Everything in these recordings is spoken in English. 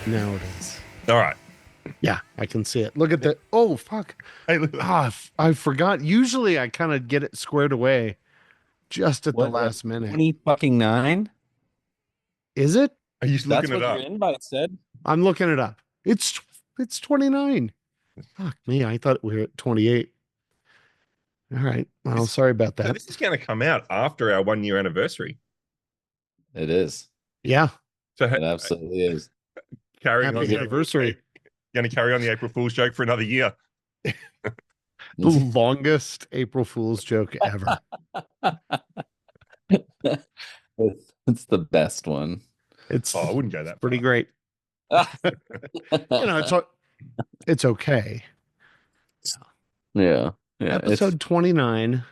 Now it is. All right. Yeah, I can see it. Look at that. Oh, fuck. Hey, look. I forgot. Usually I kind of get it squared away just at the last minute. 20 fucking 9? Is it? Are you That's looking what it up? your invite said. I'm looking it up. It's 29. Fuck me. I thought we were at 28. All right. Well, sorry about So that. this is going to come out after our 1 year anniversary. It is. Yeah. So It absolutely is. carrying Happy on anniversary. Going to carry on the April Fool's joke for another year. The longest April Fool's joke ever. It's the best one. It's I wouldn't go that pretty far. great. It's okay. Yeah. Episode 29.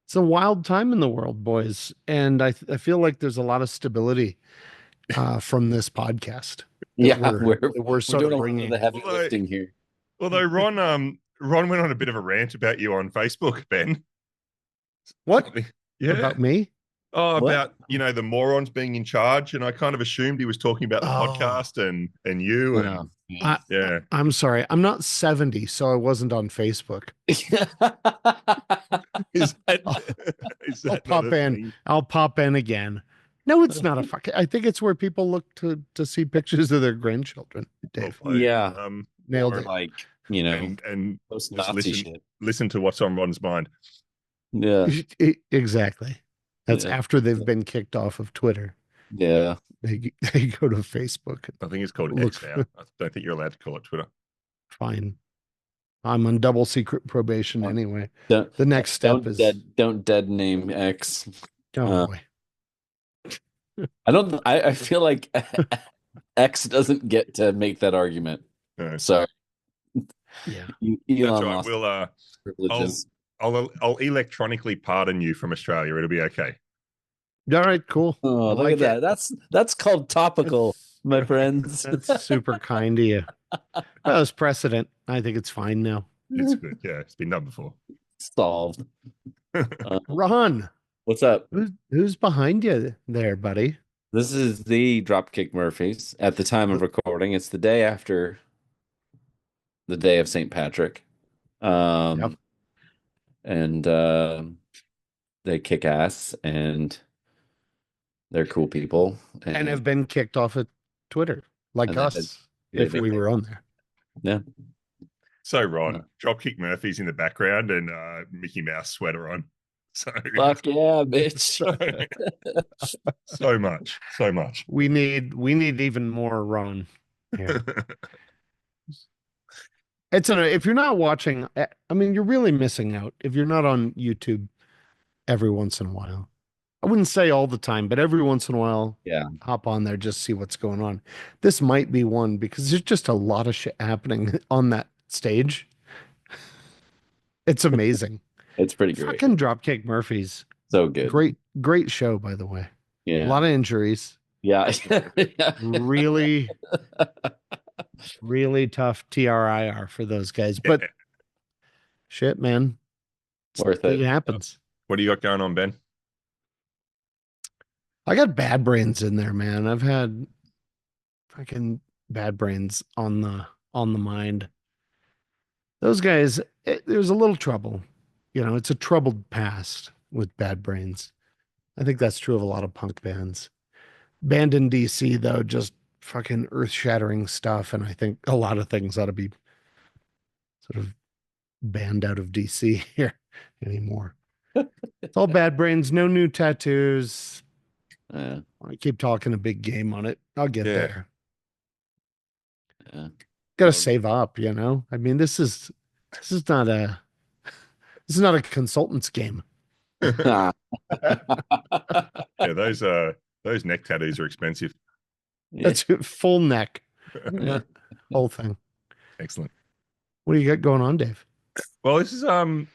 It's a wild time in the world, boys. And I feel like there's a lot of stability from this podcast. We're sort doing of a lot bringing of the heavy lifting here. Although Ron went on a bit of a rant about you on Facebook, Ben. What? Yeah. About me? Oh, What? about, the morons being in charge. And I kind of assumed he was talking about the podcast and you. And yeah. I'm sorry. I'm not 70, so I wasn't on Facebook. I'll pop in again. No, it's not a fuck. I think it's where people look to see pictures of their grandchildren, Dave. Yeah. Nailed or it. like, and post just Nazi shit. listen to what's on Ron's mind. Yeah. Exactly. That's after they've been kicked off of Twitter. Yeah. They go to Facebook. I think it's called X now. I don't think you're allowed to call it Twitter. Fine. I'm on double secret probation anyway. The next step is don't dead name X. Oh boy. I feel like X doesn't get to make that argument. No. Sorry. Yeah. Elon That's right. lost privileges. I'll electronically pardon you from Australia. It'll be okay. All right, cool. Oh, look at that. That's called topical, my friends. That's super kind of you. That was precedent. I think it's fine now. It's good. Yeah, it's been done before. Solved. Ron, What's up? who's behind you there, buddy? This is the Dropkick Murphys. At the time of recording, it's the day after the day of St. Patrick. Yep. And they kick ass and they're cool people. And have been kicked off of Twitter, like us, if we were on there. Yeah. So, Ron, Dropkick Murphys in the background and Mickey Mouse sweater on. So fuck yeah, bitch. So much. We need even more Ron here. If you're not watching, I mean, you're really missing out if you're not on YouTube every once in a while. I wouldn't say all the time, but every once in a while, hop on there, just see what's going on. This might be one because there's just a lot of shit happening on that stage. It's amazing. It's pretty great. Fucking Dropkick Murphys. So good. Great show, by the way. Yeah. A lot of injuries. Yeah. Really tough TRIR for those guys. But shit, man. Worth it. It happens. What do you got going on, Ben? I got Bad Brains in there, man. I've had fucking Bad Brains on the mind. Those guys, there's a little trouble. It's a troubled past with Bad Brains. I think that's true of a lot of punk bands. Banned in DC, though, just fucking earth-shattering stuff. And I think a lot of things ought to be sort of banned out of DC here anymore. It's all Bad Brains, no new tattoos. I keep talking a big game on it. I'll get there. Yeah. Gotta save up, I mean, this is not a consultant's game. Yeah, those neck tattoos are expensive. That's full neck. Whole thing. Excellent. What do you got going on, Dave? Well, this is I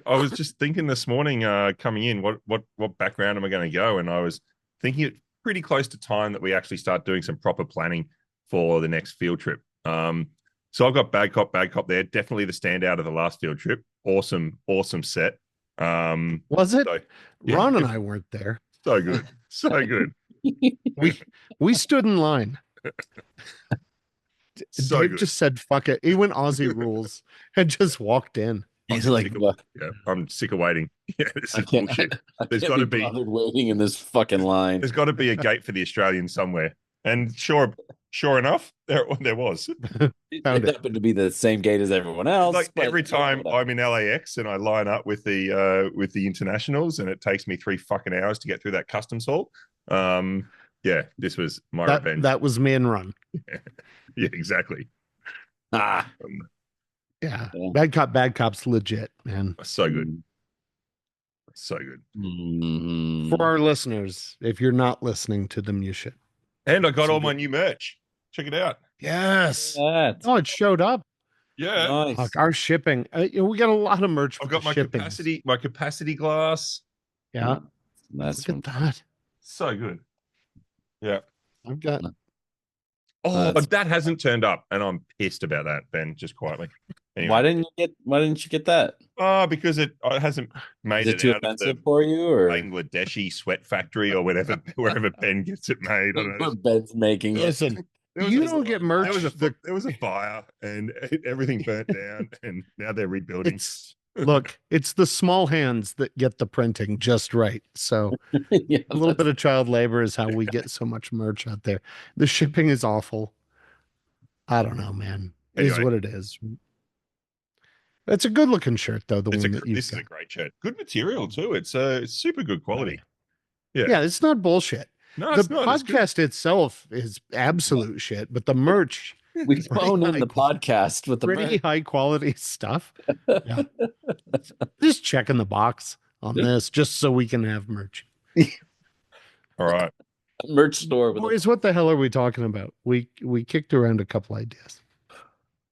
was just thinking this morning coming in, what background am I going to go? And I was thinking it pretty close to time that we actually start doing some proper planning for the next field trip. So I've got Bad Cop there. Definitely the standout of the last field trip. awesome, awesome set. Was it? So, Ron and I weren't there. so good, so good, We we stood in line. so Dave good. just said fuck it. He went Aussie rules and just walked in. He's I'm like, sick of, "Well, yeah, I'm sick of waiting. Yeah, this I is can't, bullshit. I There's can't got be to be bothered waiting in this fucking line." there's got to be a gate for the Australians somewhere. And sure enough, there was. Found It it. happened to be the same gate as everyone It's else, like but every time whatever. I'm in LAX and I line up with the internationals, and it takes me 3 fucking hours to get through that customs hall. Yeah, this was my revenge. That was me and Ron. Yeah, exactly. Ah, Yeah. yeah. Bad cop's legit, man. So good, so good. Mhm. For our listeners, if you're not listening to them, you should. And I got So all my good. new merch. Check it out. Yes. That. Oh, it showed up. Yeah, Nice. Fuck, our shipping. We got a lot of merch for I've got the my shipping. capacity glass. Yeah. That's Look at that. So good. Yeah. I've got. Oh, That's- that hasn't turned up, and I'm pissed about that, Ben, just quietly. Anyway. Why didn't you get that? Because it hasn't made Is it it too out of the offensive for you, or Bangladeshi sweat factory or whatever, wherever Ben gets it made. I don't know. where Ben's making it? Listen, There was you a- don't get merch. There was a fire and everything burnt down, and now they're rebuilding. It's the small hands that get the printing just right. So Yeah, a little bit of child labor is how we get so much merch out there. The shipping is awful. I don't know, man. It is Anyway. what it is. It's a good looking shirt though. The This one that you've is a got. great shirt. Good material too. It's super good quality. Yeah, it's not bullshit. No, The it's not. It's good. podcast itself is absolute shit, but the merch, we phone in the podcast with the pretty high quality stuff. Yeah. Just checking the box on this just so we can have merch. All right. merch store. With Boys, what the hell are we talking about? We kicked around a couple ideas.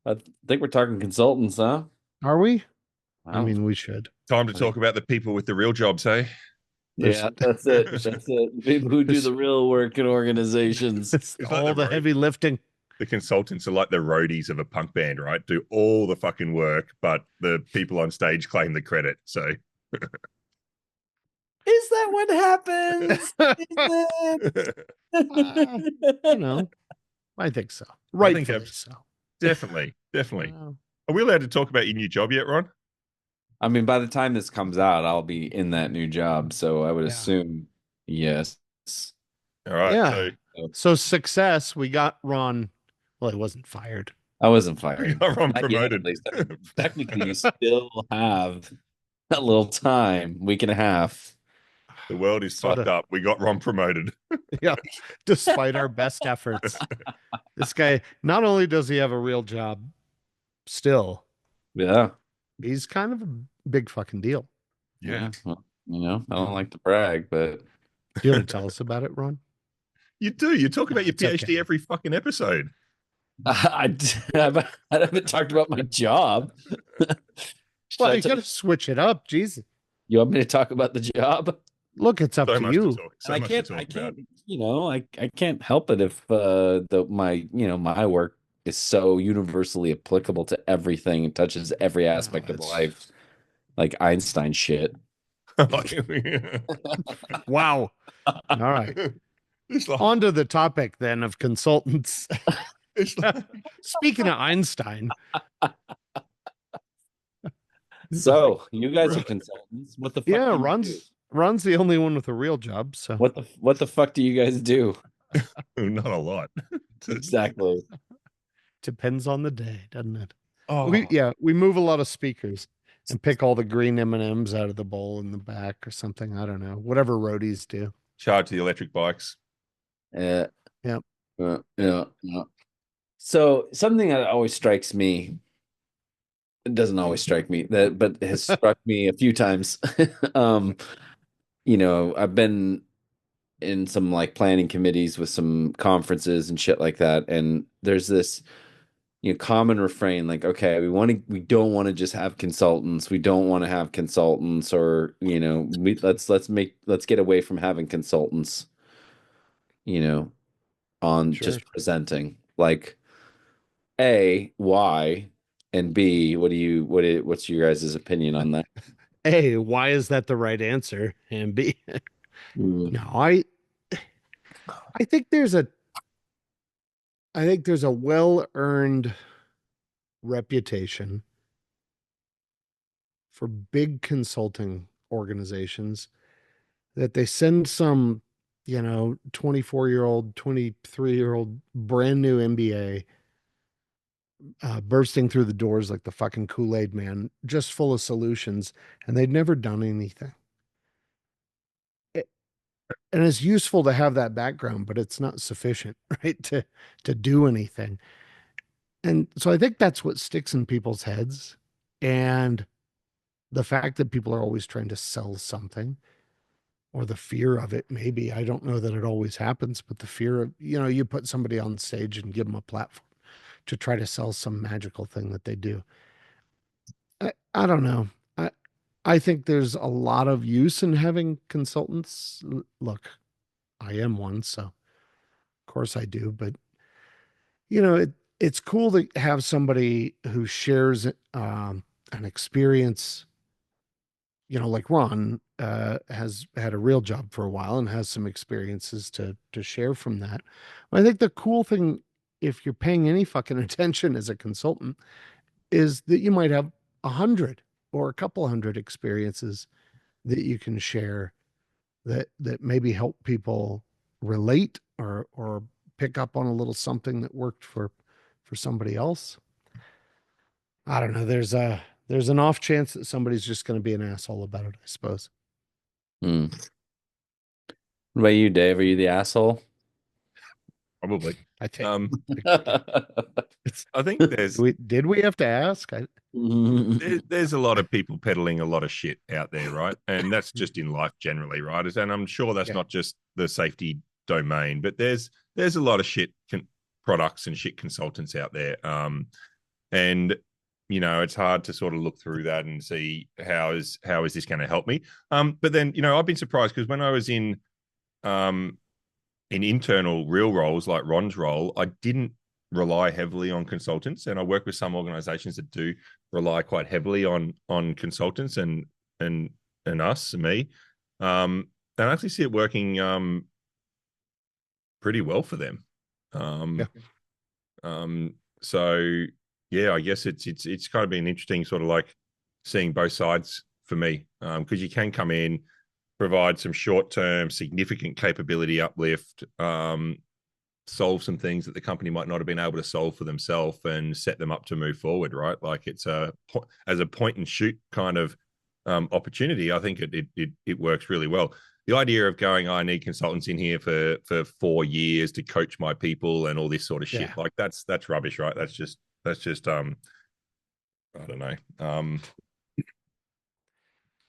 I think we're talking consultants, huh? Are we? I Wow. mean, we should. Time to talk about the people with the real jobs, hey? Yeah, that's it. That's it. People who do the real work in organizations. It's It's all like the heavy lifting. The consultants are like the roadies of a punk band, right? Do all the fucking work, but the people on stage claim the credit. So Is that what happens? You know, I think so. Rightfully so. definitely. Wow. Are we allowed to talk about your new job yet, Ron? I mean, by the time this comes out, I'll be in that new job. So I would Yeah. assume yes. All right. Yeah. So success. We got Ron. Well, he wasn't fired. I wasn't So fired. we got Ron Not yet, promoted. at least. Technically, you still have a little time, week and a half. The world is Sorta. fucked up. We got Ron promoted. Yeah. Despite our best efforts. This guy, not only does he have a real job still, Yeah. he's kind of a big fucking deal. Yeah. Well, I don't like to brag, but Do you want to tell us about it, Ron? You do. You talk about your It's PhD okay. every fucking episode. I haven't talked about my job. Should Well, I you got to switch it up. Jesus. You want me to talk about the job? Look, it's up So to much you. to talk. So I much can't. to I talk about. can't. I can't help it if my work is so universally applicable to everything and touches every aspect of that's- life, like Einstein shit. Wow. All right. It's like, On to the topic then of consultants. it's like, Speaking of Einstein, So you guys are consultants. What the fuck? yeah, do you do? Ron's the only one with a real job. So What the fuck do you guys do? not a lot. Exactly. depends on the day, doesn't it? Oh, We move a lot of speakers and pick all the green M&Ms out of the bowl in the back or something. I don't know. Whatever roadies do. charge the electric bikes. Yep. Yeah. So something that always strikes me, it doesn't always strike me, but has struck me a few times. I've been in some like planning committees with some conferences and shit like that, and there's this common refrain like, okay, we don't want to just have consultants, we don't want to have consultants, or let's get away from having consultants on Sure. just presenting. Like, why? And B, what's your guys' opinion on that? A, why is that the right answer? And B, Mm, no, I think there's a I think there's a well-earned reputation for big consulting organizations that they send some, 24-year-old, 23-year-old brand new MBA bursting through the doors like the fucking Kool-Aid man, just full of solutions, and they'd never done anything. And it's useful to have that background, but it's not sufficient, right? To do anything. And so I think that's what sticks in people's heads. And the fact that people are always trying to sell something or the fear of it, maybe. I don't know that it always happens, but the fear of, you put somebody on stage and give them a platform to try to sell some magical thing that they do. I don't know. I think there's a lot of use in having consultants. Look, I am one, so of course I do, but it's cool to have somebody who shares an experience, like Ron has had a real job for a while and has some experiences to share from that. I think the cool thing, if you're paying any fucking attention as a consultant, is that you might have 100 or a couple hundred experiences that you can share that maybe help people relate or pick up on a little something that worked for somebody else. I don't know. There's an off chance that somebody's just going to be an asshole about it, I suppose. mm. What about you, Dave? Are you the asshole? Probably. I think Um, it's I think did we have to ask? there's a lot of people peddling a lot of shit out there, right? And that's just in life generally, right? And I'm sure that's Yeah. not just the safety domain, but there's a lot of shit products and shit consultants out there. And it's hard to sort of look through that and see how is this going to help me. But then I've been surprised because when I was um in internal real roles like Ron's role, I didn't rely heavily on consultants, and I work with some organizations that do rely quite heavily on consultants and and us and me. And I actually see it working pretty well for them. Yeah. Um, so yeah, I guess it's kind of been interesting, sort of like seeing both sides for me, because you can come in, provide some short term significant capability uplift, solve some things that the company might not have been able to solve for themselves and set them up to move forward, right? Like it's as a point and shoot kind of opportunity. I think it works really well. The idea of going, I need consultants in here for 4 years to coach my people and all this sort of shit, Yeah. like that's rubbish, right? That's just I don't know.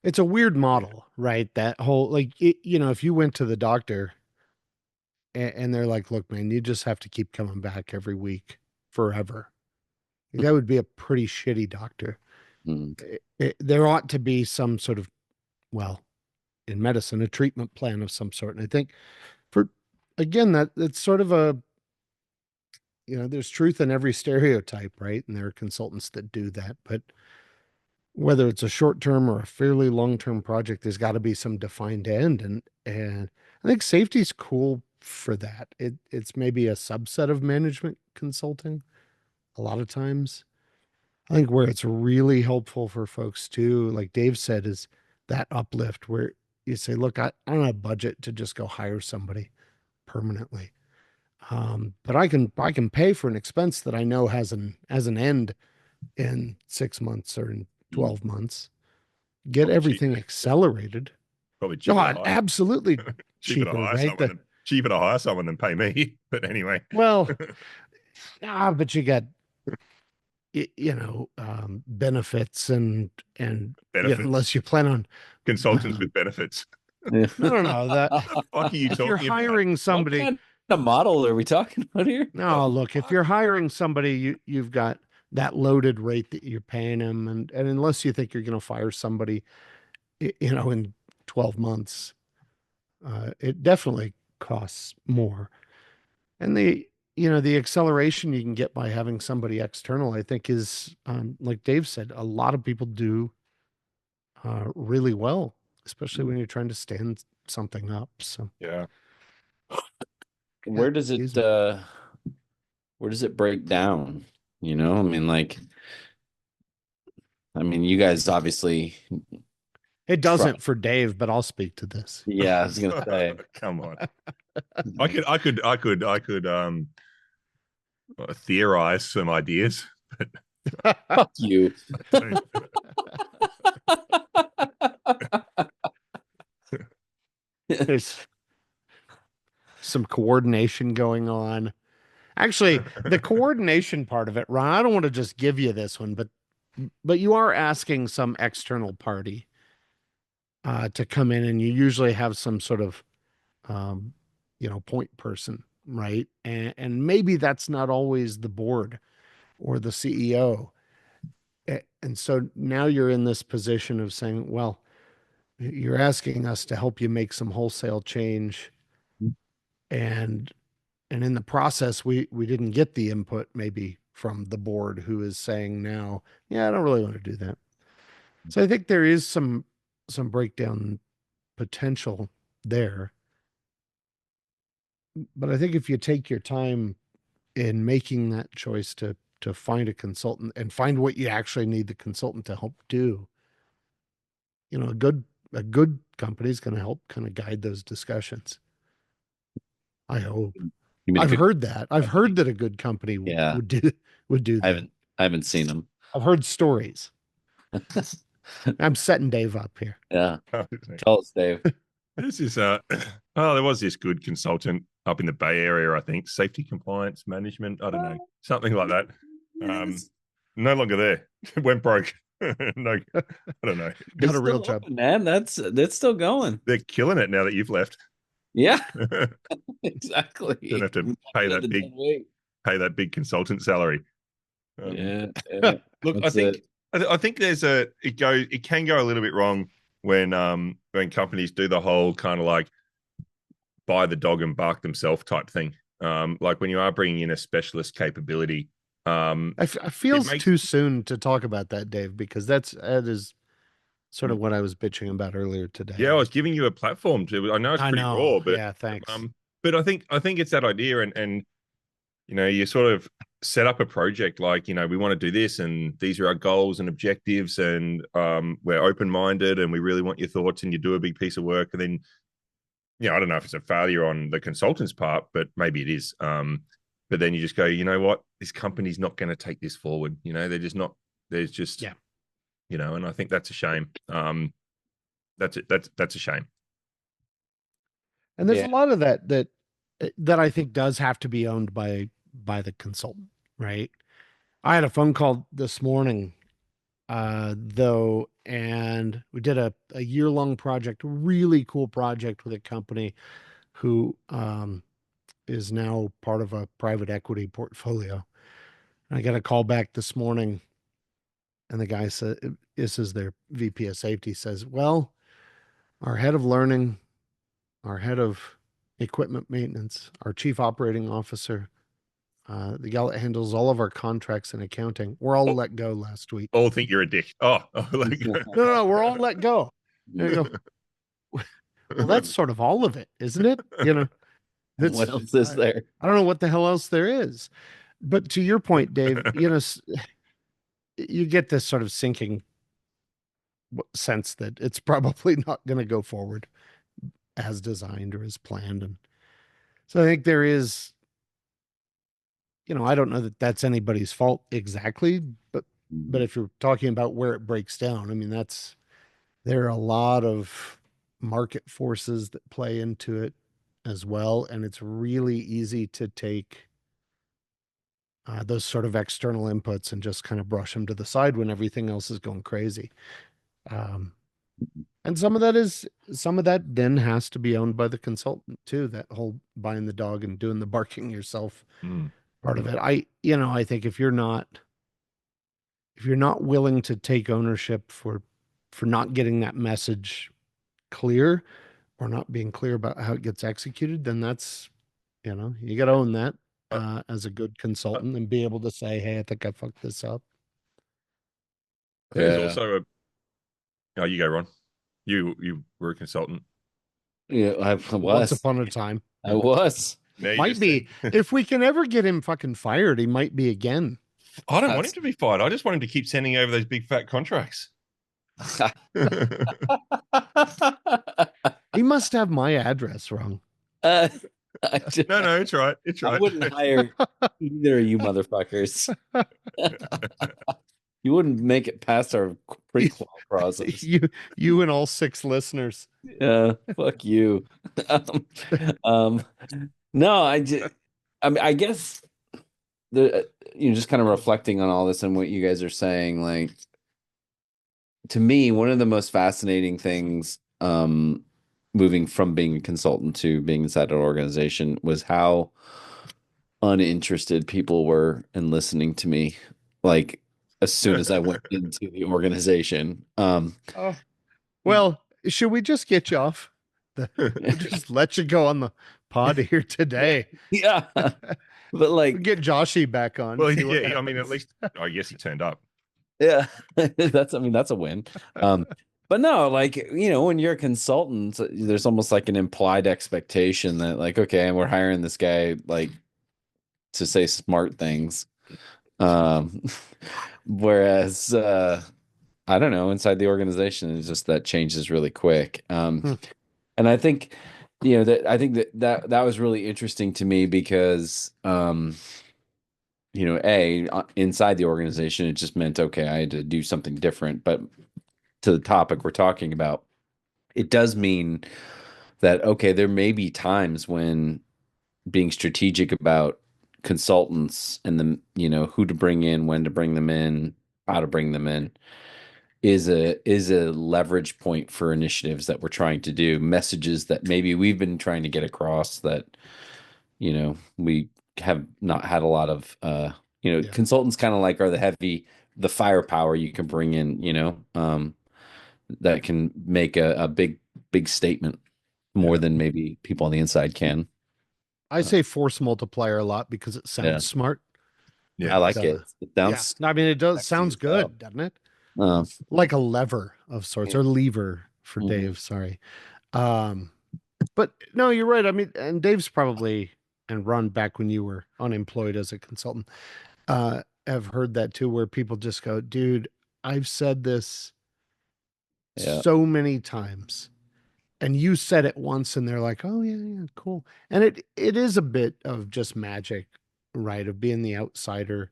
It's a weird Yeah. model, right? That whole, like, if you went to the doctor and they're like, look, man, you just have to keep coming back every week forever. Like, that would be a pretty shitty doctor. Mm, There ought to be some sort of, well, in medicine, a treatment plan of some sort. And I think for, again, that's sort of there's truth in every stereotype, right? And there are consultants that do that. But whether it's a short term or a fairly long term project, there's got to be some defined end. And I think safety's cool for that. It's maybe a subset of management consulting a lot of times. I think where it's really helpful for folks too, like Dave said, is that uplift where you say, look, I don't have a budget to just go hire somebody permanently. But I can pay for an expense that I know has an end in 6 months or in mm. 12 months. Get Probably cheap, everything accelerated. probably cheaper to Oh, hire absolutely cheaper to cheaper, hire right? someone than cheaper to hire someone than pay me. But anyway, Well, but you got benefits and benefits, unless you plan on consultants with benefits. Yeah. no, that What the fuck are you if you're talking about? hiring What somebody, kind of model are we talking about here? The no, look, if fuck? you're hiring somebody, you've got that loaded rate that you're paying them, and unless you think you're going to fire somebody, in 12 months, it definitely costs more. And the acceleration you can get by having somebody external, I think is, like Dave said, a lot of people do really well, especially when you're trying to stand something up. So, Yeah. yeah, Where does excuse it me. where does it break down? I mean, you guys obviously It try. doesn't for Dave, but I'll speak to this. Yeah, I was gonna say. Come on. I could theorize some ideas, but Fuck you. don't. There's some coordination going on. Actually, the coordination part of it, Ron, I don't want to just give you this one, but you are asking some external party to come in, and you usually have some sort of um, point person, right? And maybe that's not always the board or the CEO. And so now you're in this position of saying, well, you're asking us to help you make some wholesale change, and in the process we didn't get the input maybe from the board, who is saying now, yeah, I don't really want to do that. So I think there is some breakdown potential there. But I think if you take your time in making that choice to find a consultant and find what you actually need the consultant to help do, a good company is going to help kind of guide those discussions. I hope. You mean a I've good heard that. I've heard company? that a good company Yeah, would do I that. haven't seen them. I've heard stories. I'm setting Dave up here. Yeah, tell us, Dave. This is oh, there was this good consultant up in the Bay Area, I think, safety compliance management. I don't know, something like that. Yes. No longer there. Went broke. No, I don't know. Got It's a real still job. open, man. That's still going. They're killing it now that you've left. Yeah, Don't exactly. have to Knocking on the dead weight. pay that big consultant salary. Yeah, yeah, Look, I that's think it. I think it can go a little bit wrong when companies do the whole kind of like buy the dog and bark themselves type thing. Like when you are bringing in a specialist capability, I it feels makes too soon to talk about that, Dave, because that is sort of what I was bitching about earlier yeah, I today. was giving you a platform to. I know it's I pretty know. raw, Yeah, thanks. but I think it's that idea, and you sort of set up a project like we want to do this, and these are our goals and objectives, and we're open minded, and we really want your thoughts, and you do a big piece of work, and then I don't know if it's a failure on the consultant's part, but maybe it is. But then you just go, you know what, this company's not going to take this forward. They're just not. There's just Yeah. and I think that's a shame. That's it. That's a shame. And there's a Yeah. lot of that I think does have to be owned by the consultant, right? I had a phone call this morning, though, and we did a year-long project, really cool project with a company who is now part of a private equity portfolio. I got a call back this morning, and the guy said, this is their VP of safety, says, well, our head of learning, our head of equipment maintenance, our chief operating officer, the gal that handles all of our contracts and accounting, we're all All, let go last week. all think you're a dick. Oh, like No, we're all let go. And I go, well, that's sort of all of it, isn't it? What That's, else is there? I don't know what the hell else there is. But to your point, Dave, you get this sort of sinking sense that it's probably not going to go forward as designed or as planned. And so I think there is, I don't know that that's anybody's fault exactly, but if you're talking about where it breaks down, I mean, there are a lot of market forces that play into it as well. And it's really easy to take those sort of external inputs and just kind of brush them to the side when everything else is going crazy. Um, and some of that then has to be owned by the consultant too. That whole buying the dog and doing the barking yourself Mm. part of it. I think if you're not willing to take ownership for not getting that message clear or not being clear about how it gets executed, then that's, you got to own that. as a good consultant and be able to say, "Hey, I think I fucked this up." I think there's Yeah. also a. Oh, you go, Ron. You were a consultant. Yeah, I Once was. upon a time, I was. Now you might just said, be if we can ever get him fucking fired, he might be again. I don't want him That's to be fired. I just want him to keep sending over those big fat contracts. No, He must have my address wrong. uh, I, just, no, it's right. It's I right. wouldn't hire either of you motherfuckers. You wouldn't make it past our pre-qual process. you, you and all six listeners. Yeah, fuck you. Um, um, no, I mean, I guess just kind of reflecting on all this and what you guys are saying, like to me, one of the most fascinating things, moving from being a consultant to being inside an organization was how uninterested people were in listening to me. Like as soon as I went into the organization, Oh, well, should we just get you off? We'll just let you go on the pod here today. yeah, but We'll like, get Joshy back on. Well, See what yeah. I mean, at happens. least I guess he turned up. yeah, I mean, that's a win. Um, but no, like, when you're a consultant, there's almost like an implied expectation that, like, okay, we're hiring this guy, like, to say smart things. Um, whereas, I don't know, inside the organization, it's just that changes really quick. Hmm. And I think, I think that was really interesting to me because, inside the organization, it just meant, okay, I had to do something different. But to the topic we're talking about, it does mean that, okay, there may be times when being strategic about consultants and who to bring in, when to bring them in, how to bring them in is a leverage point for initiatives that we're trying to do, messages that maybe we've been trying to get across that, we have not had a lot of, Yeah. consultants kind of like are the firepower you can bring in, that can make a big statement more Yeah. than maybe people on the inside can. I say force multiplier a lot because it Yeah, sounds smart. I Yeah. But like it. It yeah, sounds I mean, it does sexy sounds as hell. good, doesn't it? Um, Like a lever of sorts, yeah. or lever for Mhm. Dave. Sorry. Um, but no, you're right. I mean, and Dave's probably and Ron back when you were unemployed as a consultant, have heard that too, where people just go, dude, I've said this Yeah. so many times. And you said it once and they're like, "Oh yeah, yeah, cool." And it is a bit of just magic, right? Of being the outsider,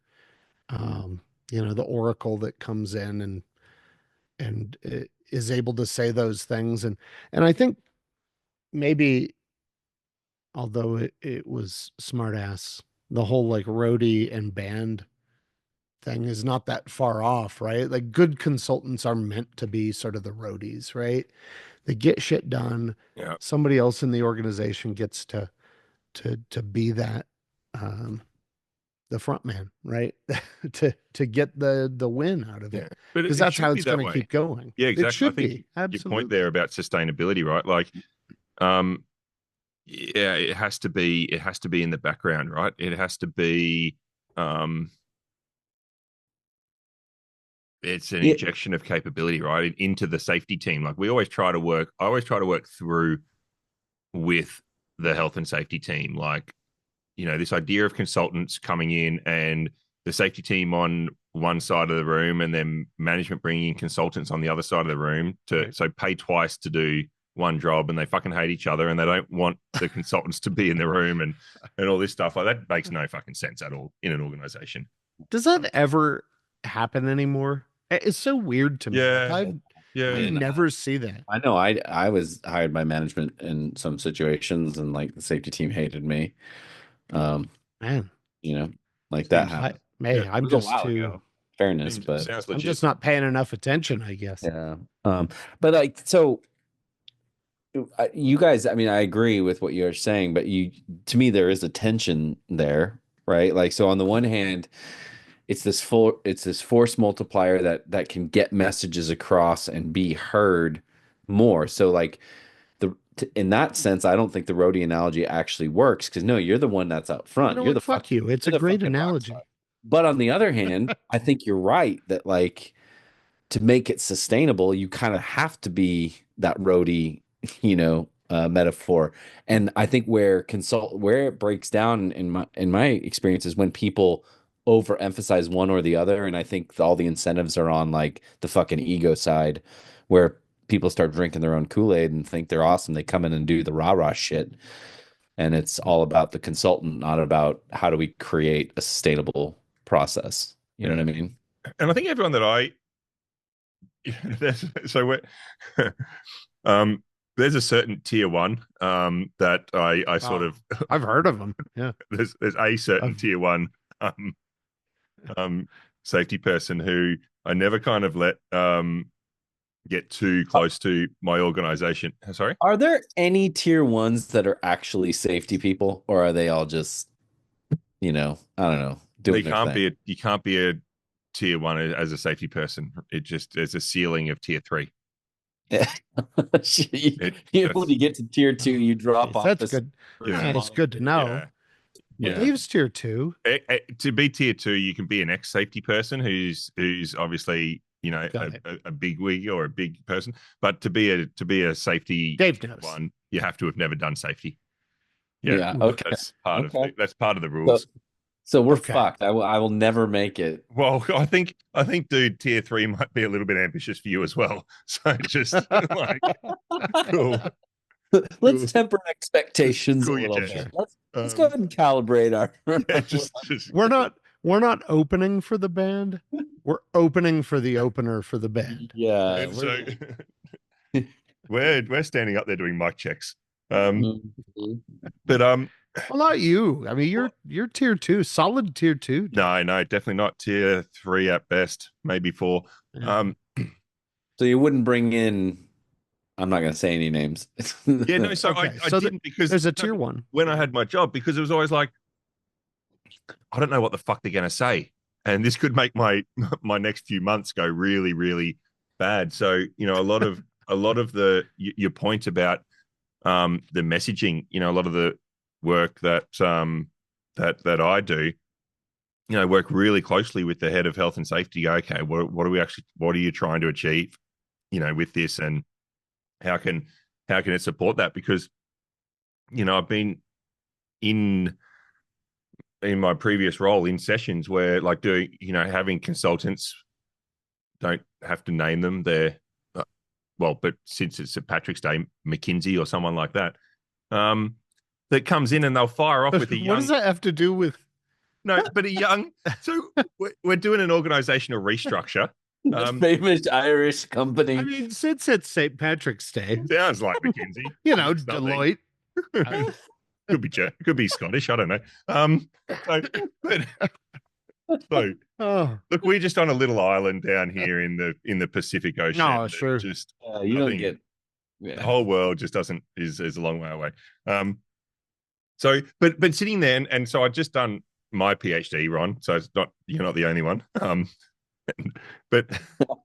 um, the oracle that comes in and is able to say those things. And I think maybe, although it was smart ass, the whole like roadie and band thing is not that far off, right? Like good consultants are meant to be sort of the roadies, right? They get shit done. Yeah. Somebody else in the organization gets to be that, um the front man, right? To get the win out of Yeah. it. But Because it that's how should be it's that going to way. keep going. Yeah, It exactly. I should think be. your point there Absolutely. about sustainability, right? Like, um, yeah, it has to be in the background, right? It has to be um it's an Yeah. injection of capability, right? Into the safety team. Like I always try to work through with the health and safety team. Like, this idea of consultants coming in and the safety team on one side of the room and then management bringing in consultants on the other side of the room to Right. so pay twice to do one job, and they fucking hate each other and they don't want the consultants to be in the room and all this stuff. Like, that makes no fucking sense at all in an organization. Does that ever happen anymore? It's so weird to me. Like Yeah. I Yeah. And never see that. I know I was hired by management in some situations and like the safety team hated me. Um, Man, you know, like that Seems I happened. yeah. It was a while ago, fairness, Seems but sounds I'm legit. just not paying enough attention, I guess. yeah. But like so you guys, I mean, I agree with what you're saying, but to me there is a tension there, right? Like so on the one hand, it's this force multiplier that can get messages across and be heard more. So like in that sense, I don't think the roadie analogy actually works because no, you're the one that's out You front. know what? Fuck you. It's You're a the great fucking rock analogy. star. But on the other hand, I think you're right that like to make it sustainable, you kind of have to be that roadie, metaphor. And I think where it breaks down in my experience is when people overemphasize one or the other, and I think all the incentives are on like the fucking ego side, where people start drinking their own Kool-Aid and think they're awesome. They come in and do the rah-rah shit, and it's all about the consultant, not about how do we create a sustainable process. You know Yeah. what I mean? And I think everyone that I so we're there's a certain tier one that I sort Oh, of I've heard of them. Yeah. there's a certain I've, tier one um um safety person who I never kind of let get too close to my organization. Sorry? Are there any tier ones that are actually safety people, or are they all just, I don't know, doing their thing? You can't be a tier one as a safety person. It just there's a ceiling of tier three. When you get to tier two, oh, you drop geez, off that's this good. Yeah. It's good to know. Yeah. Well, Yeah. Dave's tier two. To be tier two, you can be an ex safety person who's obviously Got it. a big wig or a big person, but to be a safety Dave knows. one, you have to have never done safety. Yeah, Yeah. Okay. Okay. that's part of the So, rules. so we're Okay. fucked. I will never make it. Well, I think, dude, tier three might be a little bit ambitious for you as well. So just like cool, cool, Let's temper expectations a cool your little jets. bit. Let's go ahead and calibrate our. Yeah, just We're not opening for the band. We're opening for the opener for the band. Yeah. and so we're standing up there doing mic checks. Mhm. But Well, not you. I mean, you're tier two, solid tier two. Dude. no, definitely not tier three at best, maybe four. Yeah. So you wouldn't bring in. I'm not going to say any names. Yeah, no, so Okay, I so didn't because there's a no, tier one. when I had my job because it was always like I don't know what the fuck they're gonna say. And this could make my next few months go really, really bad. So, a lot of the your point about the messaging, a lot of the work that I do, work really closely with the head of health and safety. Go, okay, what are you trying to achieve, with this, and how can it support that? Because I've been in my previous role in sessions where like doing having consultants, don't have to name them, they're well, but since it's St. Patrick's Day, McKinsey or someone like that, that comes in and they'll fire off with a What does young that have to do with? no, but a young. So we're doing an organizational restructure. The famous Irish I company. mean, since it's St. Patrick's Day, Sounds like McKinsey. Something. Deloitte. Could be Scottish. I don't know. So, but, so Oh, look, we're just on a little island down here in the Pacific Ocean. no, sure. Just You don't nothing- get. the Yeah. whole world just doesn't is a long way away. So but sitting there and so I'd just done my PhD, Ron. So it's not you're not the only one. But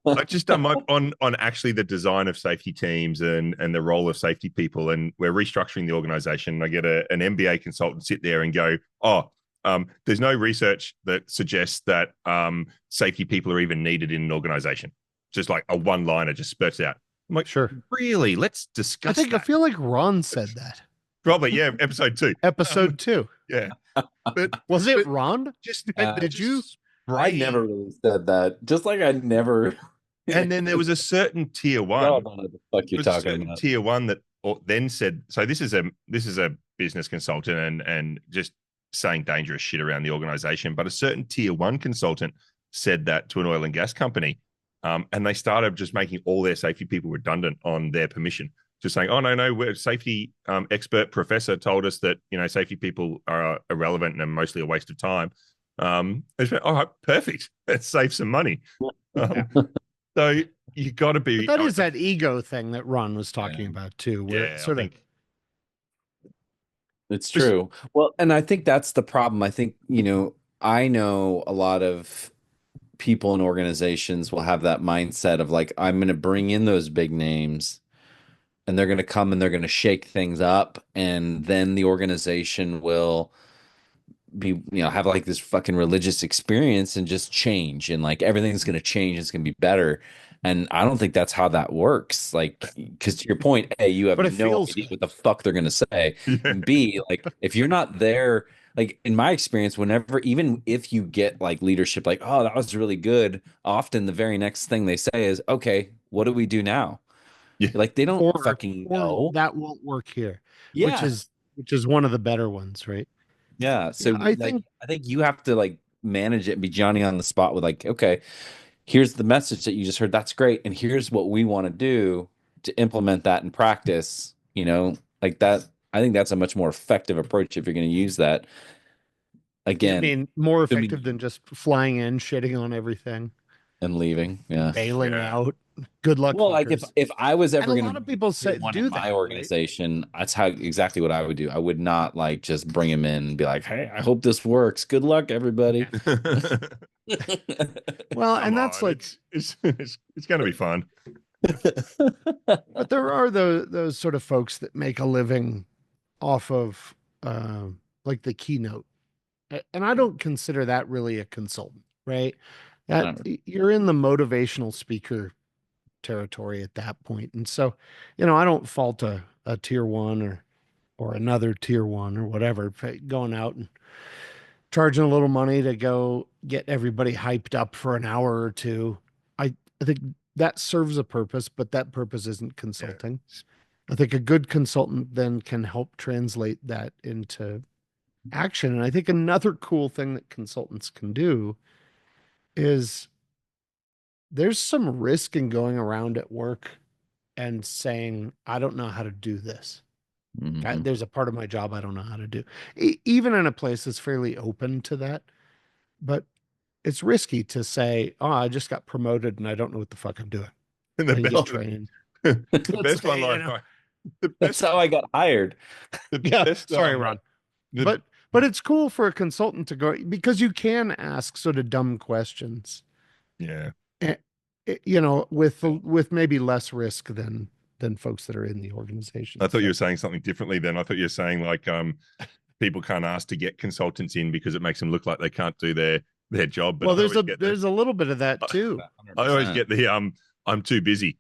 I've just done my on actually the design of safety teams and the role of safety people, and we're restructuring the organization. I get an MBA consultant sit there and go, there's no research that suggests that safety people are even needed in an organization. Just like a one-liner just spurts out. I'm like, Sure. really? Let's discuss I that. feel like Ron said that. Probably, yeah, episode 2. Episode 2. Yeah. But Was it but Ron? just Did you? I never really said that. Just like I never. And then there was a certain tier I one. don't know what the fuck you're There was a talking certain about. tier one that then said, so this is a business consultant and just saying dangerous shit around the organization. But a certain tier one consultant said that to an oil and gas company. And they started just making all their safety people redundant on their permission. Just saying, oh, no, we're safety expert professor told us that, safety people are irrelevant and are mostly a waste of time. All right, perfect. Let's save some money. So you got to be. But that is that ego thing that Ron was talking Yeah. about too, where Yeah, it's sort I of think It's true. Well, and I think that's the problem. I think, I know a lot of people and organizations will have that mindset of like, I'm going to bring in those big names and they're going to come and they're going to shake things up, and then the organization will be, have like this fucking religious experience and just change, and like everything's going to change, it's going to be better. And I don't think that's how that works. Like, because to your point, A, you have But it no feels idea good. what the fuck they're going to say, Yeah. and B, like if you're not there, like in my experience, whenever, even if you get like leadership, like, oh, that was really good, often the very next thing they say is, okay, what do we do now? Yeah. Like they don't Or fucking or know. that won't work here, which Yeah. is which is one of the better ones, right? Yeah. Yeah, So I like think I think you have to like manage it and be Johnny on the spot with like, okay, here's the message that you just heard. That's great. And here's what we want to do to implement that in practice, like that. I think that's a much more effective approach if you're going to use that. you Again, mean more assuming effective than just flying in, shitting on everything, and leaving. Yeah. bailing Yeah. out. Good luck, Well, like if fuckers. if I was And ever a going lot to of people do say one in do my that, right? organization, that's how exactly what I would do. I would not like just bring him in and be like, "Hey, I hope this works. Good luck, everybody." Yeah. Well, Come and that's on, like, it's going to be fun. but there are those sort of folks that make a living off of uh, like the keynote. And I don't consider that really a consultant, right? That Um, you're in the motivational speaker territory at that point. And so, I don't fault a tier one or another tier one or whatever going out and charging a little money to go get everybody hyped up for an hour or two. I think that serves a purpose, but that purpose isn't Yeah. consulting. I think a good consultant then can help translate that into action. And I think another cool thing that consultants can do is there's some risk in going around at work and saying, I don't know how to do this. mhm. There's a part of my job I don't know how to do. Even in a place that's fairly open to that. But it's risky to say, oh, I just got promoted and I don't know what the fuck I'm doing. And I the need to get best, trained. the It's, best one, the That's best, how I got hired. the yeah, best, sorry, Ron. the But it's cool for a consultant to go because you can ask sort of dumb questions, yeah. eh, with maybe less risk than folks that are in the I organization. thought you So, were saying something differently then. I thought you were saying like people can't ask to get consultants in because it makes them look like they can't do their job. But well, I always get there's a little bit of that too. I always 100%. get the I'm too busy.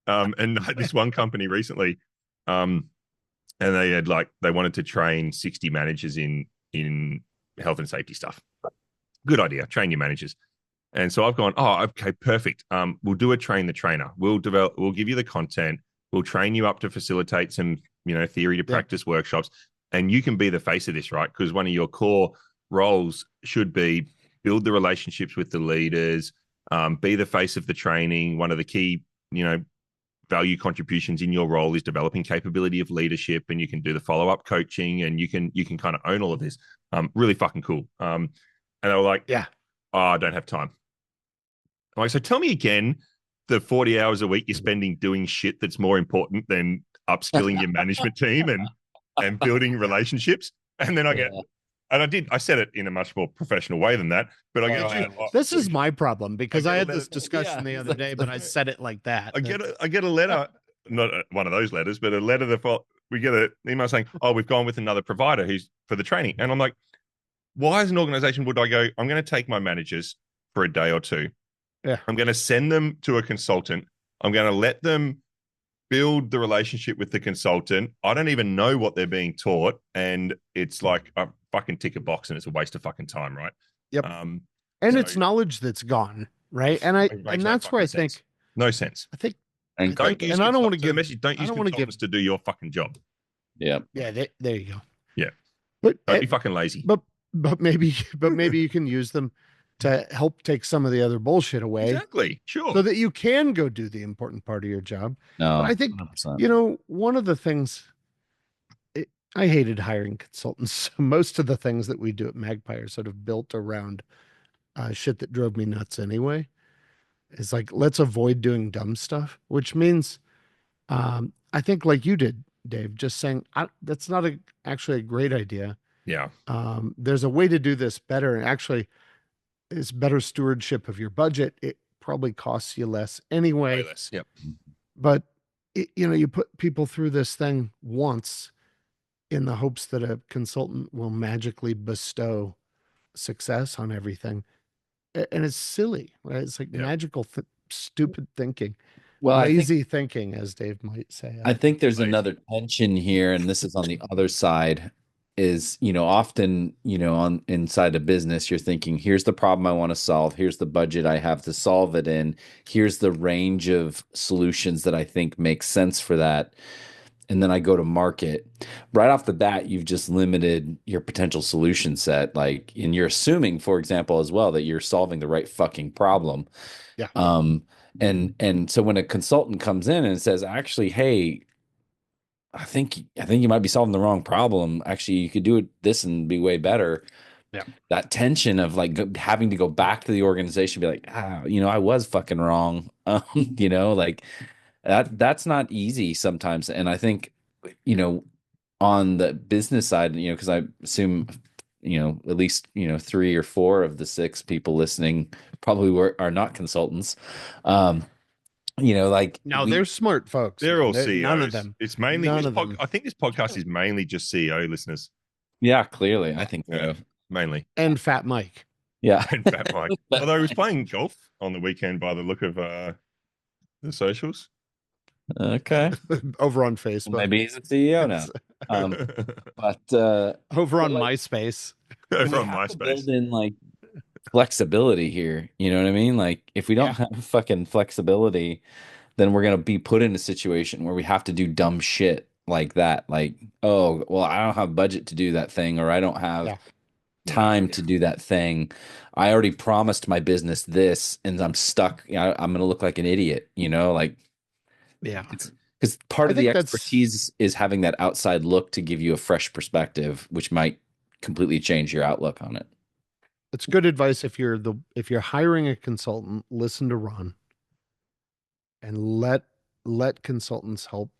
And this one company recently, um, and they had like they wanted to train 60 managers in health and safety stuff. Good idea, train your managers. And so I've gone, oh, okay, perfect. We'll do a train the trainer. We'll give you the content. We'll train you up to facilitate some, theory to Yep. practice workshops. And you can be the face of this, right? Because one of your core roles should be build the relationships with the leaders, be the face of the training. One of the key, value contributions in your role is developing capability of leadership, and you can do the follow-up coaching, and you can kind of own all of this. Really fucking cool. And they were like, Yeah. oh, I don't have time. I'm like, so tell me again the 40 hours a week you're spending doing shit that's more important than upskilling your management team and building relationships. And then I get, Yeah. and I said it in a much more professional way than that, but I get, This is my problem because I get a had letter- this discussion the other day, but I said it like that. I get a letter, not one of those letters, but a letter that we get an email saying, oh, we've gone with another provider who's for the training. And I'm like, why as an organization would I go, I'm going to take my managers for a day or two. Yeah. I'm going to send them to a consultant. I'm going to let them build the relationship with the consultant. I don't even know what they're being taught. And it's like a fucking tick a box and it's a waste of fucking time, right? Yep. Um, And so it's knowledge that's gone, right? it makes And no that's where fucking I sense. think No sense. I think And Don't use and I don't want to consultants. So the give message, don't I use don't want to give consultants to do your fucking job. yeah. yeah, there you go. Yeah. But Don't be fucking lazy. but maybe you can use them to help take some of the other bullshit away Exactly. Sure. so that you can go do the important part of your job. But No, I think 100%. one of the things I hated hiring consultants. Most of the things that we do at Magpie are sort of built around shit that drove me nuts anyway. It's like, let's avoid doing dumb stuff, which means I think like you did, Dave, just saying that's not actually a great idea. Yeah. There's a way to do this better. And actually, it's better stewardship of your budget. It probably costs you less Way anyway, less. Yep. but you put people through this thing once in the hopes that a consultant will magically bestow success on everything. And it's silly, right? It's like Yeah. magical, stupid thinking, Well, lazy thinking, as Dave might say. I think there's Lazy. another tension here, and this is on the other side, is, often, on inside a business, you're thinking, here's the problem I want to solve, here's the budget I have to solve it in, here's the range of solutions that I think make sense for that. And then I go to market. Right off the bat, you've just limited your potential solution set. Like, and you're assuming, for example, as well, that you're solving the right fucking problem. Yeah. And so when a consultant comes in and says, actually, hey, I think you might be solving the wrong problem. Actually, you could do it this and be way better. Yeah. That tension of like having to go back to the organization, be like, I was fucking wrong. Like that's not easy sometimes. And I think, on the business side, because I assume, at least, 3 or 4 of the 6 people listening probably are not consultants. Um, like No, they're smart folks, They're man. all None of CEOs. them. It's mainly None of them. I think this podcast is mainly just CEO listeners. yeah, clearly, I think Yeah, so. mainly. And Fat Mike. Yeah. And Fat Mike. Although he was playing golf on the weekend by the look of the socials. Okay. Over on Well, Facebook. maybe he's a CEO now. Um, but Over on like MySpace. Over we on have to MySpace. build in like flexibility here. You know what I mean? Like if we don't Yeah. have fucking flexibility, then we're gonna be put in a situation where we have to do dumb shit like that. Like, oh, well, I don't have budget to do that thing, or I don't have Yeah. time to do that thing. I already promised my business this, and I'm stuck. I'm gonna look like an idiot. Like Yeah. it's because part I of the think that's expertise is having that outside look to give you a fresh perspective, which might completely change your outlook on it. it's good advice if you're hiring a consultant, listen to Ron and let consultants help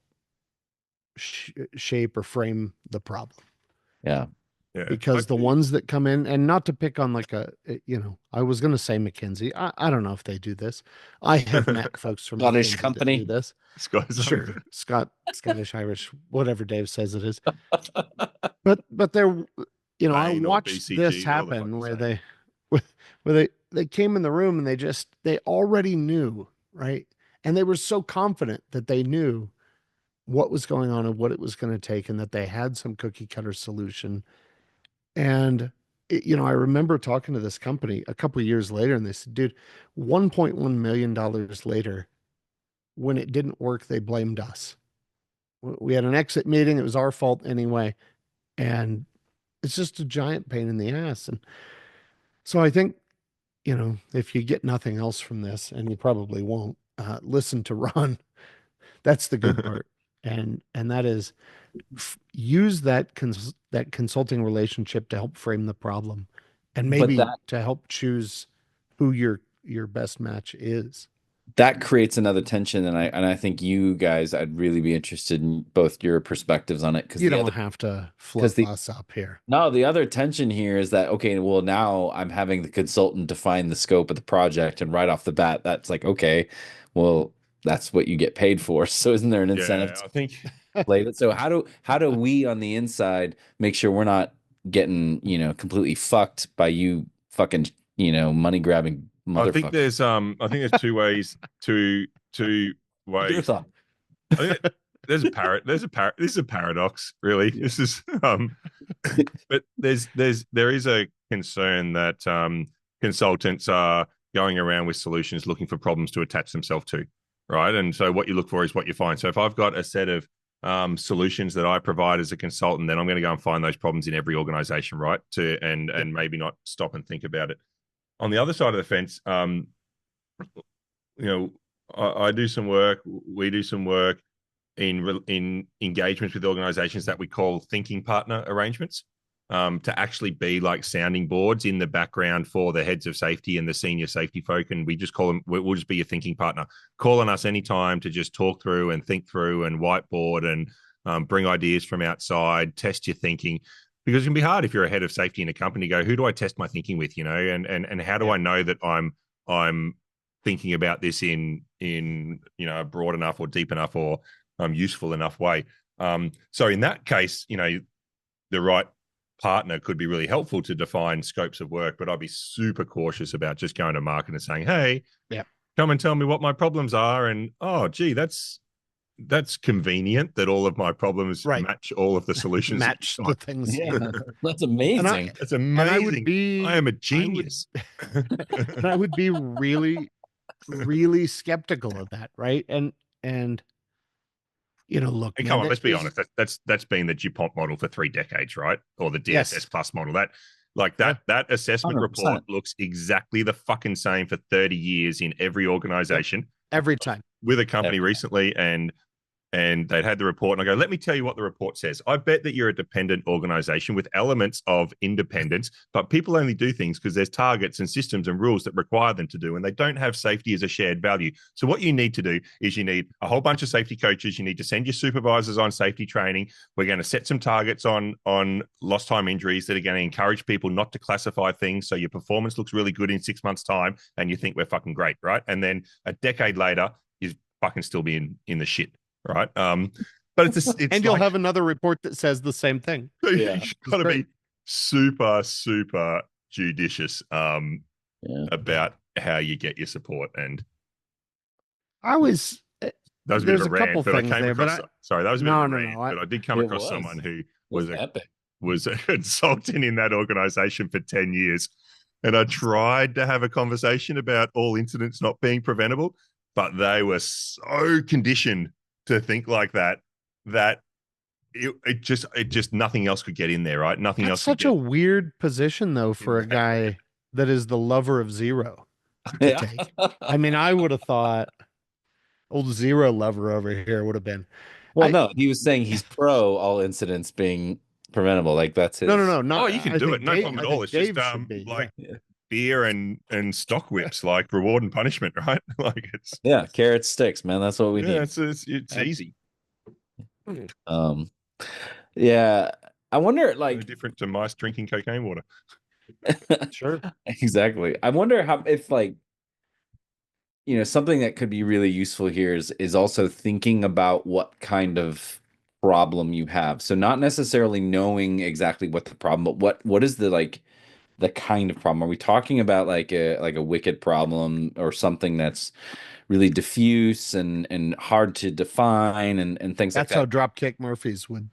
shape or frame the problem. Yeah. Yeah. Because the ones that come in, and not to pick on like I was going to say McKinsey. I don't know if they do this. I have met folks from Scottish McKinsey that do company. this. Scottish. Sure. Scottish, Irish, whatever Dave says it is. But they're, I Bain or watched this BCG, they're all the happen fucking where same. they came in the room and they already knew, right? And they were so confident that they knew what was going on and what it was going to take and that they had some cookie cutter solution. And I remember talking to this company a couple of years later and they said, dude, $1.1 million later, when it didn't work, they blamed us. We had an exit meeting. It was our fault anyway. And it's just a giant pain in the ass. And so I think, if you get nothing else from this, and you probably won't, listen to Ron. That's the good part. And that is use that consulting relationship to help frame the problem and But maybe that to help choose who your best match is. that creates another tension, and I think you guys, I'd really be interested in both your perspectives on it because You don't have to because fluff the us up here. no, the other tension here is that, okay, well, now I'm having the consultant define the scope of the project, and right off the bat, that's like, okay, well, that's what you get paid for. So isn't there an incentive Yeah, to I think play that? So how do we on the inside make sure we're not getting, completely fucked by you fucking, money grabbing motherfucker? I think there's two Your ways. thought. I think this is a paradox, really. Yeah. This is but there is a concern that consultants are going around with solutions looking for problems to attach themselves to, right? And so what you look for is what you find. So if I've got a set of solutions that I provide as a consultant, then I'm going to go and find those problems in every organization, right? And maybe not stop and think about it. On the other side of the fence, you know, I do some work. We do some work in engagements with organizations that we call thinking partner arrangements, to actually be like sounding boards in the background for the heads of safety and the senior safety folk. And we just call them, we'll just be a thinking partner. Call on us anytime to just talk through and think through and whiteboard and bring ideas from outside, test your thinking. Because it can be hard if you're a head of safety in a company, go, who do I test my thinking with, and how do I know that I'm thinking about this in broad enough or deep enough or useful enough way. So in that case, the right partner could be really helpful to define scopes of work, but I'd be super cautious about just going to market and saying, hey, Yeah. come and tell me what my problems are. And oh, gee, that's convenient that all of my problems Right. match all of the solutions. Match the things. Yeah, that's And amazing. That's and I would amazing. be I am a genius. and I would be really, really skeptical of that, right? And look, And come man, on, let's be honest. That's been the DuPont model for 3 decades, right? Or the DSS yes, plus model. That like yeah, that assessment 100%. report looks exactly the fucking same for 30 years in every organization. every time. With a company recently, and they'd had the report, and I go, let me tell you what the report says. I bet that you're a dependent organization with elements of independence, but people only do things because there's targets and systems and rules that require them to do, and they don't have safety as a shared value. So what you need to do is you need a whole bunch of safety coaches. You need to send your supervisors on safety training. We're going to set some targets on lost time injuries that are going to encourage people not to classify things so your performance looks really good in 6 months' time, and you think we're fucking great, right? And then a decade later, you fucking still be in the shit. Right. But it's and you'll have another report that says the same thing. Yeah. You've got to be super, super judicious about how you get your support. And I was that was a bit there's of a a couple rant, but I things came there, across but sorry, that was a bit no, of a no, rant, no. but I did come It across was. someone who It was epic. was a consultant in that organization for 10 years. And I tried to have a conversation about all incidents not being preventable, but they were so conditioned to think like that it just nothing else could get in there, right? Nothing That's else could such a weird position, though, for a guy that is the lover of zero to Yeah. take. I mean, I would have thought old zero lover over here would have been. Well, I no, he was saying he's pro all incidents being preventable. Like that's no, no, his. no, not. Oh, you can I do it, think no Dave. problem I at all. think It's just Dave should be. like Yeah. beer and stock whips, like reward and punishment, right? Like it's Yeah, carrot sticks, man. That's what we yeah, need. it's easy. Um, yeah, I wonder, No like, different to mice drinking cocaine water. Sure. exactly. I wonder how if like something that could be really useful here is also thinking about what kind of problem you have. So not necessarily knowing exactly what the problem, but what is the kind of problem? Are we talking about like a wicked problem or something that's really diffuse and hard to define and things like That's how that? Dropkick Murphys would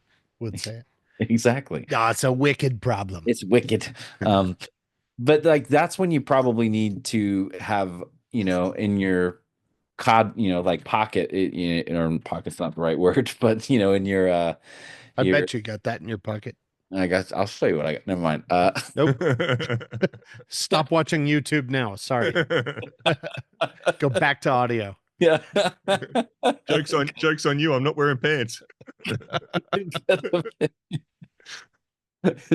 say it. Exactly. Yeah, it's a wicked problem. It's wicked. But like that's when you probably need to have, in your like pocket, or pocket's not the right word, but in I your bet you got that in your pocket. I guess I'll show you what I got. Never mind. Nope. Stop watching YouTube now. Sorry. Go back to audio. Yeah. Jokes on you. I'm not wearing pants.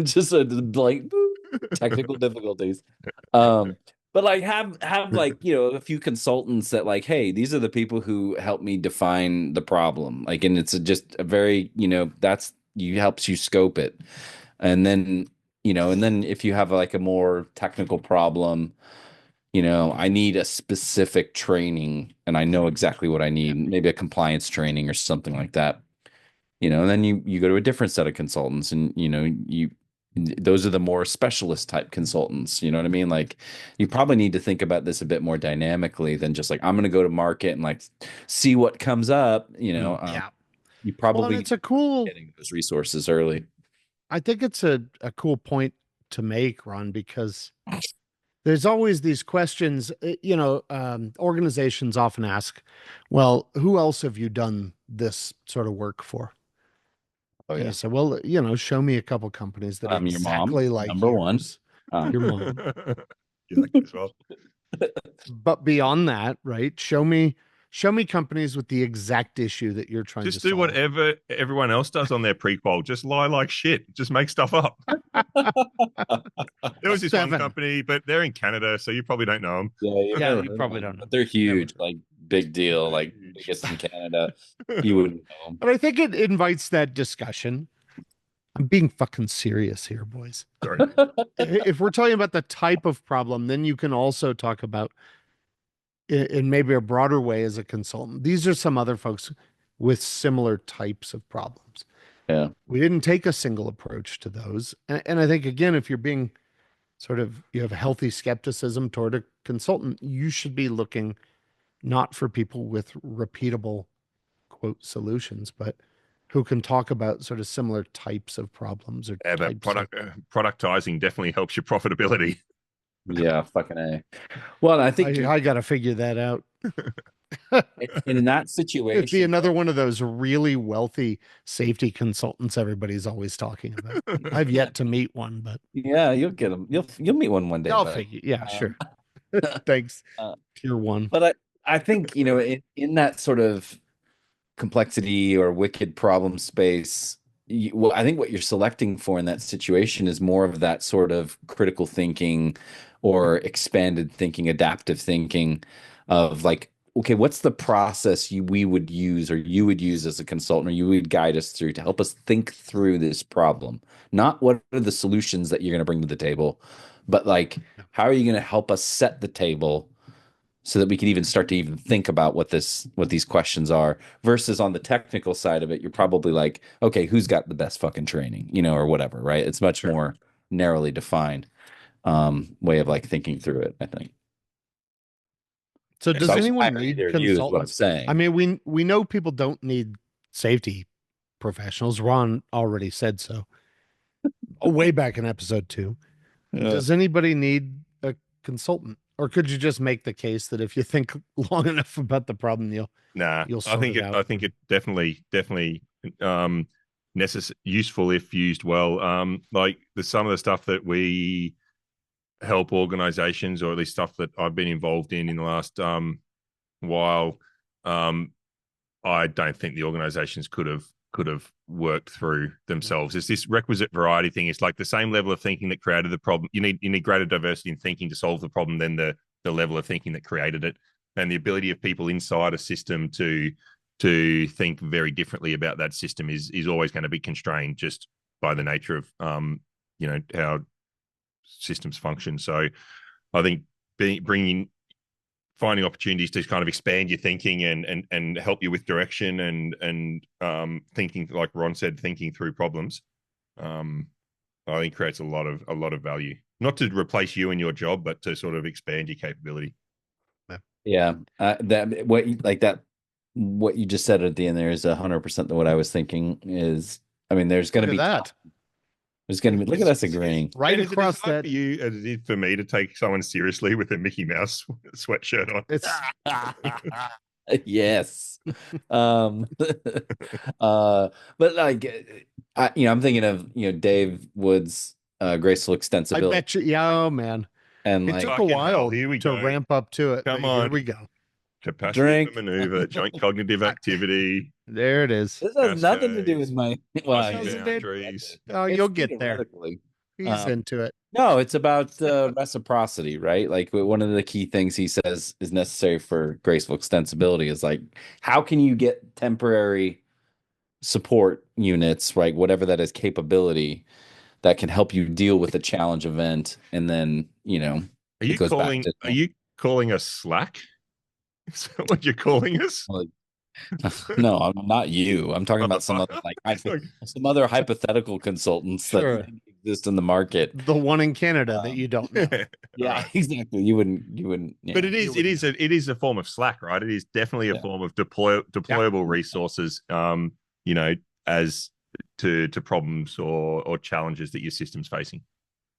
Just a blank technical difficulties. But like have like, a few consultants that like, hey, these are the people who help me define the problem. Like, and it's just a very, that's helps you scope it. And then, if you have like a more technical problem, I need a specific training and I know exactly what I need, maybe a compliance training or something like that. And then you go to a different set of consultants and those are the more specialist type consultants. You know what I mean? Like you probably need to think about this a bit more dynamically than just like I'm going to go to market and like see what comes up. Yeah. You Well, probably and it's a cool. getting those resources early. I think it's a cool point to make, Ron, because there's always these questions. Organizations often ask, "Well, who else have you done this sort of work for?" Oh And yeah, you say, "Well, show me a couple companies that are your mom, exactly like number one. yours." Your mom. You like that as well. But beyond that, right? Show me companies with the exact issue that you're trying Just to do solve. whatever everyone else does on their prequel. Just lie like shit. Just make stuff up. There was this one 7. company, but they're in Canada, so you probably don't know them. Yeah, you probably don't know. But they're huge, like big deal, like Huge. biggest in Canada. You wouldn't know 'em. But I think it invites that discussion. I'm being fucking serious here, boys. Sorry. If we're talking about the type of problem, then you can also talk about in maybe a broader way as a consultant. These are some other folks. with similar types of problems. Yeah. We didn't take a single approach to those. And I think, again, if you're being you have a healthy skepticism toward a consultant, you should be looking not for people with repeatable quote solutions, but who can talk about sort of similar types of problems or Yeah, but types of. productizing definitely helps your profitability. Yeah, fucking A. Well, I think I got to figure that out. in that It'd be situation, another one of those really wealthy safety consultants everybody's always talking about. I've yet to meet one, but yeah, you'll get them. You'll meet one day, I'll but figure. Yeah, sure. Thanks. uh, Tier one. but I think in that sort of complexity or wicked problem space, well, I think what you're selecting for in that situation is more of that sort of critical thinking or expanded thinking, adaptive thinking of like, okay, what's the process we would use or you would use as a consultant or you would guide us through to help us think through this problem? Not what are the solutions that you're going to bring to the table, but like, how are you going to help us set the table so that we can even start to even think about what these questions are versus on the technical side of it, you're probably like, okay, who's got the best fucking training, or whatever, right? It's much more narrowly defined way of like thinking through it, I think. So So does I was anyone admiring need either of you is what I'm consultants? I saying. mean, we know people don't need safety professionals. Ron already said so way back in episode 2. Yeah. Does anybody need a consultant? Or could you just make the case that if you think long enough about the problem, Nah, you'll I sort think it it. out? I think it definitely useful if used well. Like some of the stuff that we help organizations, or at least stuff that I've been involved in the last while. Um, I don't think the organizations could have worked through themselves. It's this requisite variety thing. It's like the same level of thinking that created the problem. You need greater diversity in thinking to solve the problem than the level of thinking that created it, and the ability of people inside a system to think very differently about that system is always going to be constrained just by the nature of how systems function. So I think bringing finding opportunities to kind of expand your thinking and help you with direction and thinking, like Ron said, thinking through problems. Um, I think creates a lot of value. Not to replace you in your job, but to sort of expand your capability. Yeah. What you just said at the end there is 100% what I was thinking is, I mean, there's going Look to at be that. look at us agreeing. Right Is it as across hard that. for you as it is for me to take someone seriously with a Mickey Mouse sweatshirt on? It's Yes. Um but like I'm thinking of, Dave Wood's graceful I extensibility bet you. Yeah, oh man. and It like took a Fucking hell, while here we to go. ramp up to it, but Come here on. we go. Capacity for drink. maneuver, joint cognitive activity, There it is. This has nothing to do with cascades, my well, pushing Doesn't it? boundaries. Oh, it's you'll get there. theoretically. He's into it. No, it's about reciprocity, right? Like one of the key things he says is necessary for graceful extensibility is like, how can you get temporary support units, right? Whatever that is, capability that can help you deal with a challenge event, and then Are it you goes back calling? to Are you calling us slack? Is that what you're calling us? like, no, I'm not you. I'm talking about some other Motherfucker. like It's like, some other hypothetical consultants that Sure. exist in the market. The one in Canada that you don't know. yeah, Yeah, right. exactly. You wouldn't. Yeah, But it You is it wouldn't is know. it is a form of slack, right? It is definitely a yeah. form of Yeah. deployable resources, you know, as to problems or challenges that your system's facing.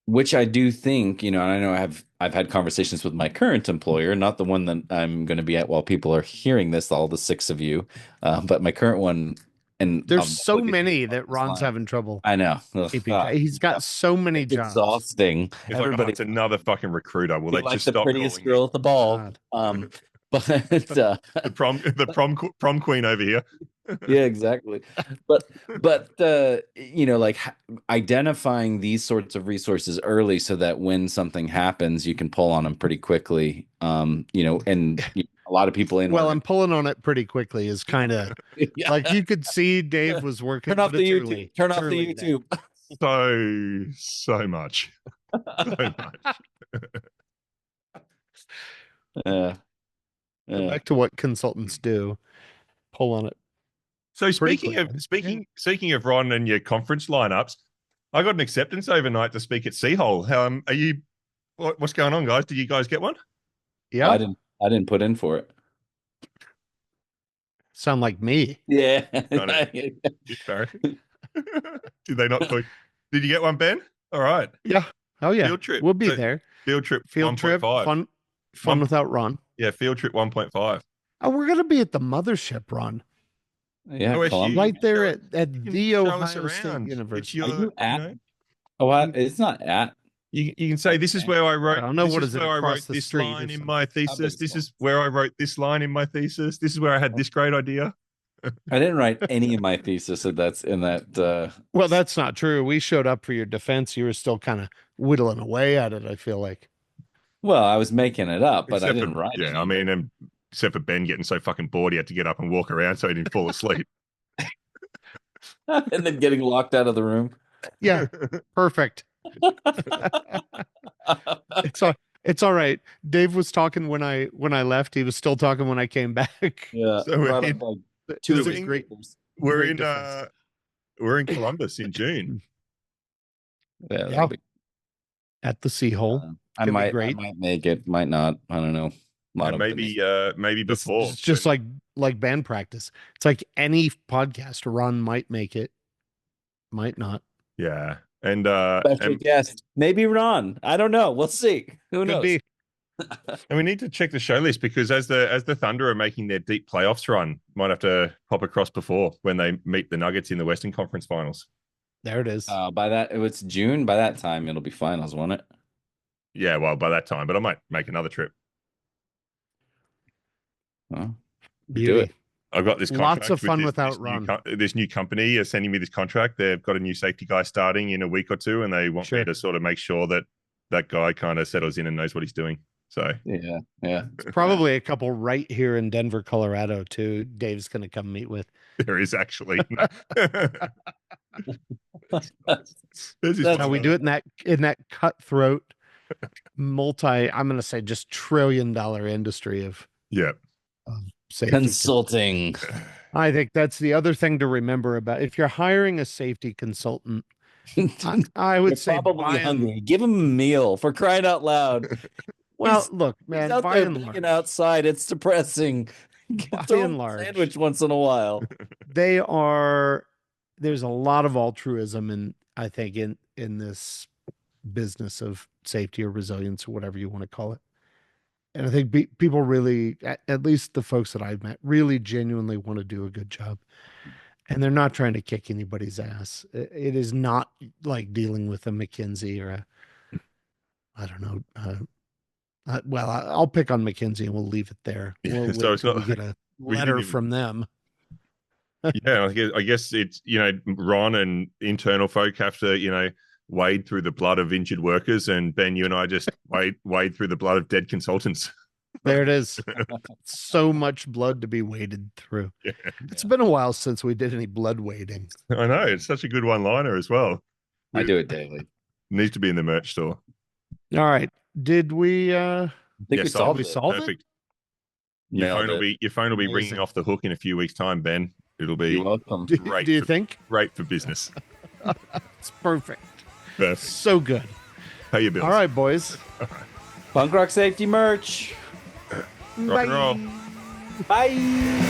Which I do think, and I know I've had conversations with my current employer, not the one that I'm going to be at while people are hearing this, all the six of you, but my current one, and There's I'll so definitely get to many along that this Ron's line. having trouble I know. Ugh, keeping track. He's got so many it's jobs. exhausting. It's like, oh, Everybody it's another fucking recruiter. Will feel they like just the stop prettiest calling me girl at the ball. God. But the prom queen over here? yeah, exactly. But like identifying these sorts of resources early so that when something happens, you can pull on them pretty quickly. And a lot of people in Well, org. I'm pulling on it pretty quickly is kind of Yeah. like you could see Dave was working, Turn off but the it's YouTube. early. Turn It's off the early then. YouTube. So much. So much. Yeah. Go Yeah. back to what consultants do. Pull on it. So Pretty speaking quickly. of speaking of Ron and your conference lineups, I got an acceptance overnight to speak at Seahole. Are you? What's going on, guys? Did you guys get one? Yeah. I didn't put in for it. Sound like me. Yeah. Kind of embarrassing. Did they not call you? Did you get one, Ben? All right. Yeah. Oh yeah. Field trip. We'll be So, there. Field trip Field trip. 1.5. Fun One- without Ron. Yeah, field trip 1.5. Oh, we're gonna be at the mothership, Ron. Yeah, OSU. Columbia. Right there Show- at you can the show us Ohio State around. It's University. your, Are you at? know, Oh, it's not at. you can say this is Okay. where I wrote. I don't know, This what is is it, where I across wrote the this street or line in something? my thesis. big This so. is where I wrote this line in my thesis. This is where I had this great idea. I didn't write any of my thesis that's in that. Well, that's not true. We showed up for your defense. You were still kind of whittling away at it, I feel like. Well, I was making it up, but I Except didn't for, write yeah, any. I mean, except for Ben getting so fucking bored, he had to get up and walk around so he didn't fall asleep. And then getting locked out of the room. Yeah, perfect. It's all right. Dave was talking when I left. He was still talking when I came back. Yeah. So we're brought in- up, like, It two was a in- great, We're great in defense. we're in Columbus in June. Yeah, Yeah. that'll be- At the Seahole. I Could be might great. make it, might not. I don't know. A lot And of maybe before. It's just like band practice. It's like any podcast. Ron might make it, might not. Yeah. And special guest. Maybe Ron. I don't know. We'll see. Who Could knows? be. and we need to check the show list because as the Thunder are making their deep playoffs run, might have to pop across before when they meet the Nuggets in the Western Conference Finals. There it is. By that, if it's June, by that time it'll be finals, won't it? Yeah, well, by that time, but I might make another trip. Well, Beauty. do it. I've got this Lots contract of fun with without Ron. This new company is sending me this contract. They've got a new safety guy starting in a week or two, and they want me Sure. to sort of make sure that that guy kind of settles in and knows what he's doing. So Yeah. Probably a couple right here in Denver, Colorado, too. Dave's going to come meet with. there is actually. There's this That's How we one do it in that cutthroat, I'm going to say just $1 trillion industry of Yeah. safety. Consulting. I think that's the other thing to remember about if you're hiring a safety consultant. I would You're say probably hungry. Give him a meal for crying out loud. Well, He's- look, He's man, out by there and begging large, outside. It's depressing. By Throw and him a large. sandwich once in a while. there's a lot of altruism I think in this business of safety or resilience or whatever you want to call it. And I think people really, at least the folks that I've met, really genuinely want to do a good job. And they're not trying to kick anybody's ass. It is not like dealing with a McKinsey or I don't know. Well, I'll pick on McKinsey and we'll leave it there. We'll So wait it's till not we get a we didn't letter even- from them. Yeah, I guess it's Ron and internal folk have to wade through the blood of injured workers, and Ben, you and I just wade through the blood of dead consultants. There it is. So much blood to be waded through. Yeah. It's been a while since we did any blood wading. I know it's such a good one-liner as well. I do it daily. Needs to be in the merch store. All right. Did we I think we solved it. solve it? Perfect. Your Nailed phone will be Amazing. ringing off the hook in a few weeks' time, Ben. It'll be You're welcome. Do Great. you think? great for business. It's perfect. Perfect. So good. Pay your bills. All right, boys. Punk rock safety merch. Rock and roll. Bye.